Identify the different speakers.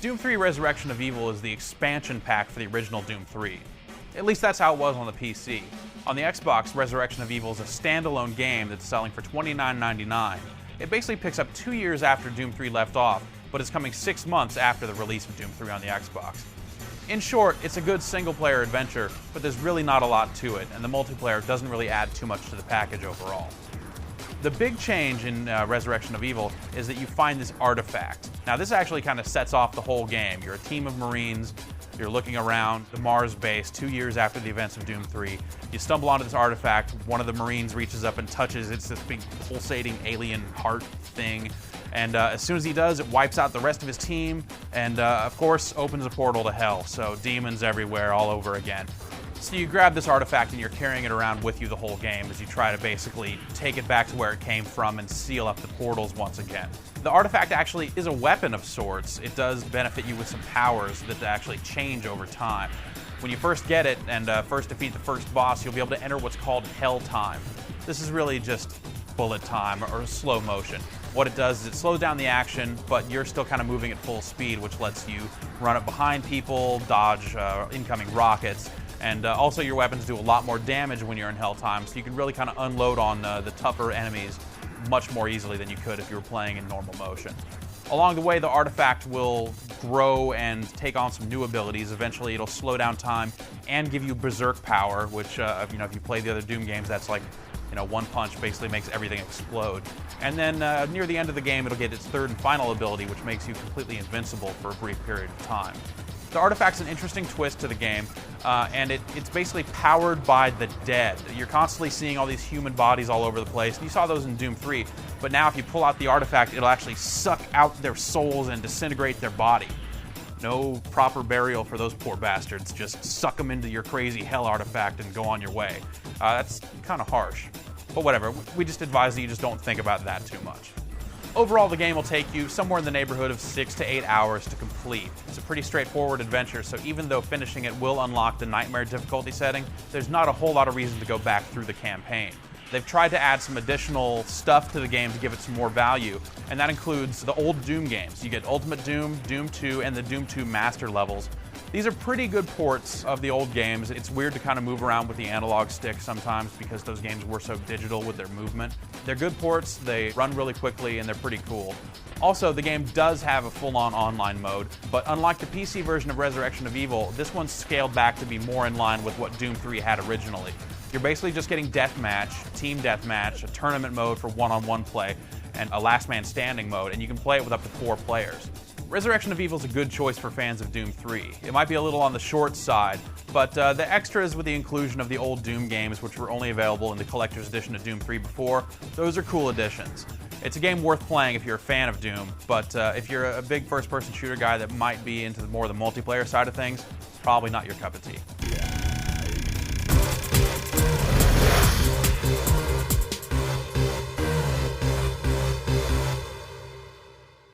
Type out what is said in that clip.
Speaker 1: Doom 3 Resurrection of Evil is the expansion pack for the original Doom 3. At least that's how it was on the PC. On the Xbox, Resurrection of Evil is a standalone game that's selling for $29.99. It basically picks up 2 years after Doom 3 left off, but is coming 6 months after the release of Doom 3 on the Xbox. In short, it's a good single-player adventure, but there's really not a lot to it, and the multiplayer doesn't really add too much to the package overall. The big change in Resurrection of Evil is that you find this artifact. Now, this actually kind of sets off the whole game. You're a team of Marines. You're looking around the Mars base 2 years after the events of Doom 3. You stumble onto this artifact. One of the Marines reaches up and touches. It's this big pulsating alien heart thing. And as soon as he does, it wipes out the rest of his team and, of course, opens a portal to hell. So demons everywhere all over again. So you grab this artifact and you're carrying it around with you the whole game as you try to basically take it back to where it came from and seal up the portals once again. The artifact actually is a weapon of sorts. It does benefit you with some powers that actually change over time. When you first get it and first defeat the first boss, you'll be able to enter what's called Hell Time. This is really just bullet time or slow motion. What it does is it slows down the action, but you're still kind of moving at full speed, which lets you run up behind people, dodge incoming rockets, and also your weapons do a lot more damage when you're in Hell Time, so you can really kind of unload on the tougher enemies much more easily than you could if you were playing in normal motion. Along the way, the artifact will grow and take on some new abilities. Eventually, it'll slow down time and give you berserk power, which, if you play the other Doom games, that's like, one punch basically makes everything explode. And then near the end of the game, it'll get its third and final ability, which makes you completely invincible for a brief period of time. The artifact's an interesting twist to the game, and it's basically powered by the dead. You're constantly seeing all these human bodies all over the place. You saw those in Doom 3, but now if you pull out the artifact, it'll actually suck out their souls and disintegrate their body. No proper burial for those poor bastards. Just suck them into your crazy hell artifact and go on your way. That's kind of harsh. But whatever, we just advise that you just don't think about that too much. Overall, the game will take you somewhere in the neighborhood of 6 to 8 hours to complete. It's a pretty straightforward adventure, so even though finishing it will unlock the Nightmare difficulty setting, there's not a whole lot of reason to go back through the campaign. They've tried to add some additional stuff to the game to give it some more value, and that includes the old Doom games. You get Ultimate Doom, Doom 2, and the Doom 2 Master levels. These are pretty good ports of the old games. It's weird to kind of move around with the analog stick sometimes because those games were so digital with their movement. They're good ports, they run really quickly, and they're pretty cool. Also, the game does have a full-on online mode, but unlike the PC version of Resurrection of Evil, this one's scaled back to be more in line with what Doom 3 had originally. You're basically just getting deathmatch, team deathmatch, a tournament mode for one-on-one play, and a last man standing mode, and you can play it with up to 4 players. Resurrection of Evil is a good choice for fans of Doom 3. It might be a little on the short side, but the extras with the inclusion of the old Doom games, which were only available in the collector's edition of Doom 3 before, those are cool additions. It's a game worth playing if you're a fan of Doom, but if you're a big first-person shooter guy that might be into more of the multiplayer side of things, probably not your cup of tea.